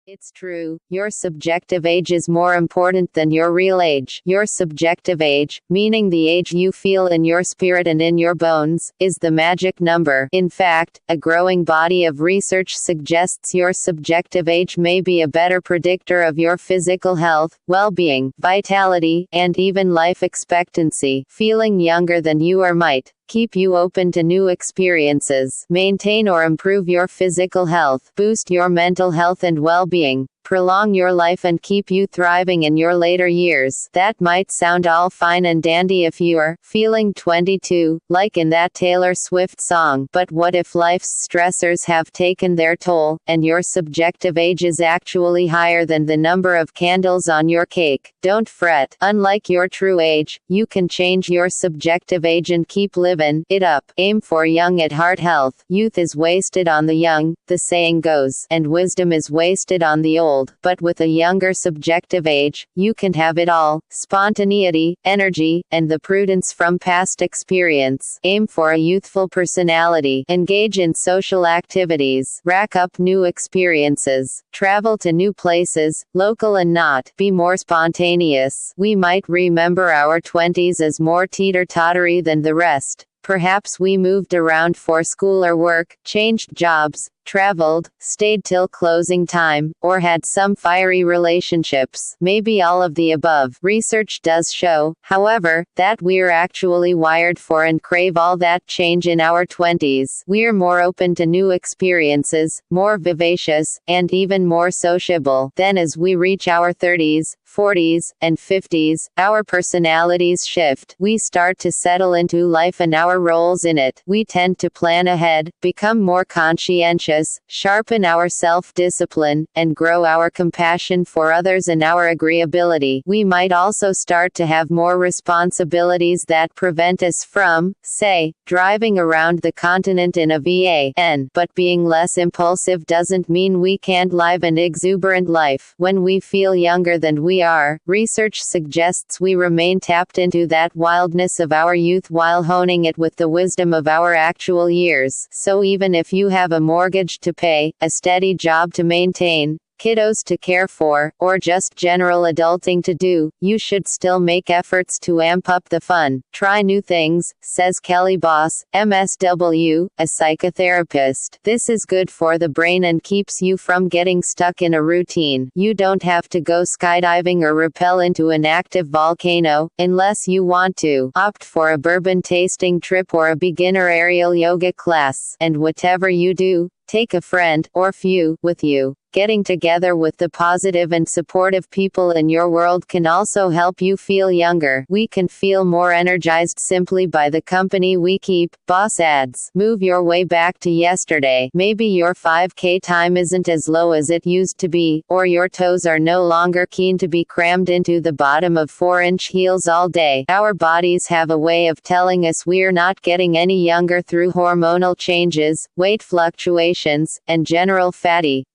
It's true, your subjective age is more important than your real age. Your subjective age, meaning the age you feel in your spirit and in your bones, is the magic number. In fact, a growing body of research suggests your subjective age may be a better predictor of your physical health, well-being, vitality, and even life expectancy. Feeling younger than you are might keep you open to new experiences, maintain or improve your physical health, boost your mental health and well-being, prolong your life and keep you thriving in your later years. That might sound all fine and dandy if you're feeling 22, like in that Taylor Swift song, but what if life's stressors have taken their toll, and your subjective age is actually higher than the number of candles on your cake? Don't fret. Unlike your true age, you can change your subjective age and keep living it up. Aim for young at heart health. Youth is wasted on the young, the saying goes, and wisdom is wasted on the old. But with a younger subjective age, you can have it all: spontaneity, energy, and the prudence from past experience. Aim for a youthful personality. Engage in social activities. Rack up new experiences. Travel to new places, local and not. Be more spontaneous. We might remember our 20s as more teeter-tottery than the rest. Perhaps we moved around for school or work, changed jobs, traveled, stayed till closing time, or had some fiery relationships. Maybe all of the above. Research does show, however, that we're actually wired for and crave all that change in our 20s. We're more open to new experiences, more vivacious, and even more sociable. Then as we reach our 30s, 40s, and 50s, our personalities shift. We start to settle into life and our roles in it. We tend to plan ahead, become more conscientious, sharpen our self-discipline, and grow our compassion for others and our agreeability. We might also start to have more responsibilities that prevent us from, say, driving around the continent in a van. But being less impulsive doesn't mean we can't live an exuberant life. When we feel younger than we are, research suggests we remain tapped into that wildness of our youth while honing it with the wisdom of our actual years. So even if you have a mortgage to pay, a steady job to maintain, kiddos to care for, or just general adulting to do, you should still make efforts to amp up the fun. Try new things, says Kelly Boss, MSW, a psychotherapist. This is good for the brain and keeps you from getting stuck in a routine. You don't have to go skydiving or rappel into an active volcano, unless you want to. Opt for a bourbon tasting trip or a beginner aerial yoga class. And whatever you do, take a friend, or few, with you. Getting together with the positive and supportive people in your world can also help you feel younger. We can feel more energized simply by the company we keep, Boss adds. Move your way back to yesterday. Maybe your 5K time isn't as low as it used to be, or your toes are no longer keen to be crammed into the bottom of 4-inch heels all day. Our bodies have a way of telling us we're not getting any younger through hormonal changes, weight fluctuations, and general fatigue.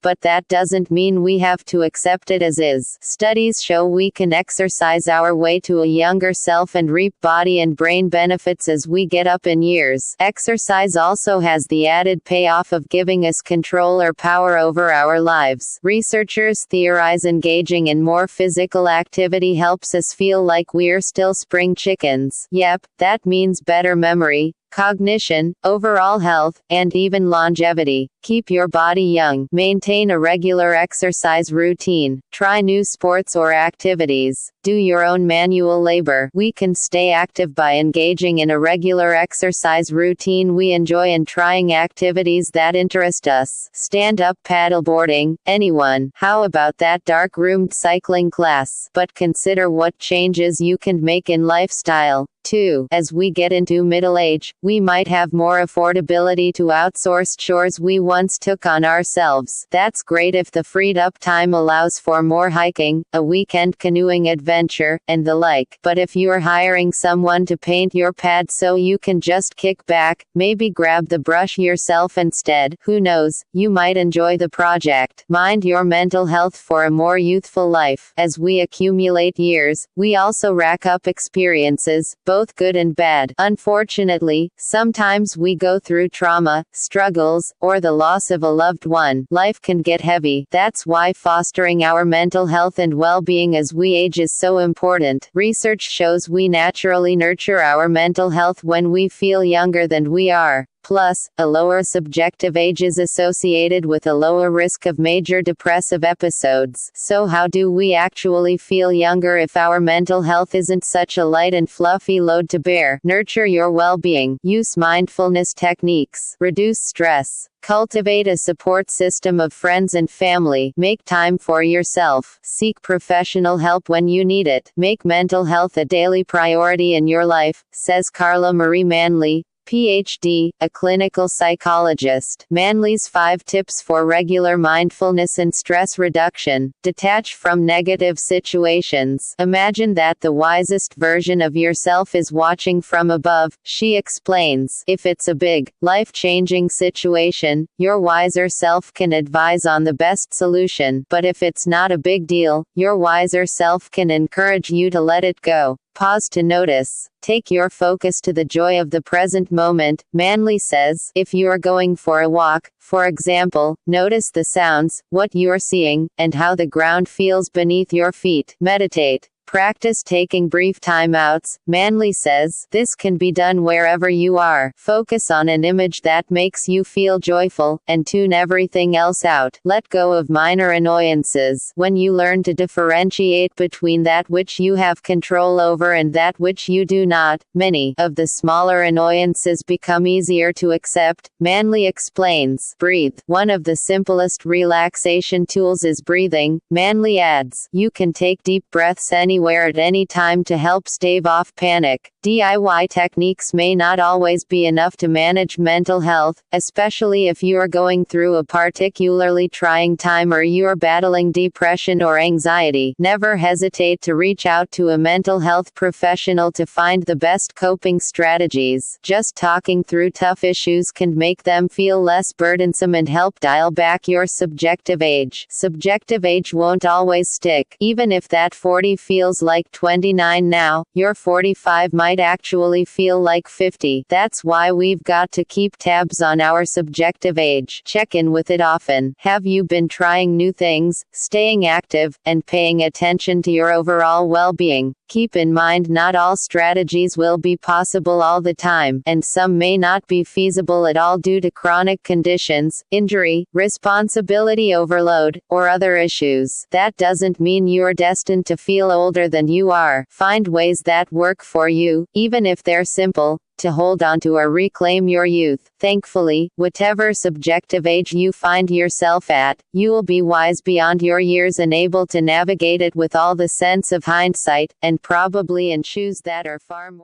But that doesn't mean we have to accept it as is. Studies show we can exercise our way to a younger self and reap body and brain benefits as we get up in years. Exercise also has the added payoff of giving us control or power over our lives. Researchers theorize engaging in more physical activity helps us feel like we're still spring chickens. Yep, that means better memory, cognition, overall health, and even longevity. Keep your body young. Maintain a regular exercise routine. Try new sports or activities. Do your own manual labor. We can stay active by engaging in a regular exercise routine we enjoy and trying activities that interest us. Stand-up paddleboarding, anyone. How about that dark-roomed cycling class? But consider what changes you can make in lifestyle, too. As we get into middle age, we might have more affordability to outsource chores we once took on ourselves. That's great if the freed up time allows for more hiking, a weekend canoeing adventure, and the like. But if you're hiring someone to paint your pad so you can just kick back, maybe grab the brush yourself instead. Who knows, you might enjoy the project. Mind your mental health for a more youthful life. As we accumulate years, we also rack up experiences, both good and bad. Unfortunately, sometimes we go through trauma, struggles, or the loss of a loved one. Life can get heavy. That's why fostering our mental health and well-being as we age is so important. Research shows we naturally nurture our mental health when we feel younger than we are. Plus, a lower subjective age is associated with a lower risk of major depressive episodes. So how do we actually feel younger if our mental health isn't such a light and fluffy load to bear? Nurture your well-being. Use mindfulness techniques. Reduce stress. Cultivate a support system of friends and family. Make time for yourself. Seek professional help when you need it. Make mental health a daily priority in your life, says Carla Marie Manley, PhD, a clinical psychologist. Manley's 5 tips for regular mindfulness and stress reduction. Detach from negative situations. Imagine that the wisest version of yourself is watching from above, she explains. If it's a big, life-changing situation, your wiser self can advise on the best solution. But if it's not a big deal, your wiser self can encourage you to let it go. Pause to notice. Take your focus to the joy of the present moment, Manley says. If you are going for a walk, for example, notice the sounds, what you're seeing, and how the ground feels beneath your feet. Meditate. Practice taking brief timeouts, Manley says. This can be done wherever you are. Focus on an image that makes you feel joyful, and tune everything else out. Let go of minor annoyances. When you learn to differentiate between that which you have control over and that which you do not, many of the smaller annoyances become easier to accept, Manley explains. Breathe. One of the simplest relaxation tools is breathing, Manley adds. You can take deep breaths anywhere at any time to help stave off panic. DIY techniques may not always be enough to manage mental health, especially if you are going through a particularly trying time or you are battling depression or anxiety. Never hesitate to reach out to a mental health professional to find the best coping strategies. Just talking through tough issues can make them feel less burdensome and help dial back your subjective age. Subjective age won't always stick. Even if that 40 feels like 29 now, your 45 might actually feel like 50. That's why we've got to keep tabs on our subjective age. Check in with it often. Have you been trying new things, staying active, and paying attention to your overall well-being? Keep in mind not all strategies will be possible all the time, and some may not be feasible at all due to chronic conditions, injury, responsibility overload, or other issues. That doesn't mean you're destined to feel older than you are. Find ways that work for you, even if they're simple, to hold on to or reclaim your youth. Thankfully, whatever subjective age you find yourself at, you will be wise beyond your years and able to navigate it with all the sense of hindsight, and probably in shoes that are far more